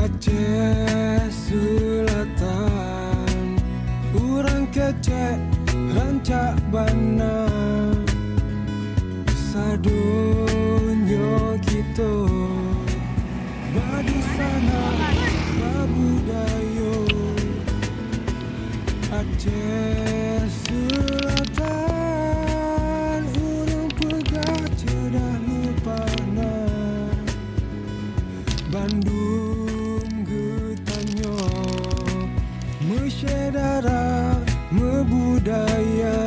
Aceh Selatan, urang kecek rancak bana, sadonyo kita badi sana babudayo. Aceh Selatan, urang pegah cedah lupana, Bandung getanyo mesyedara mebudaya.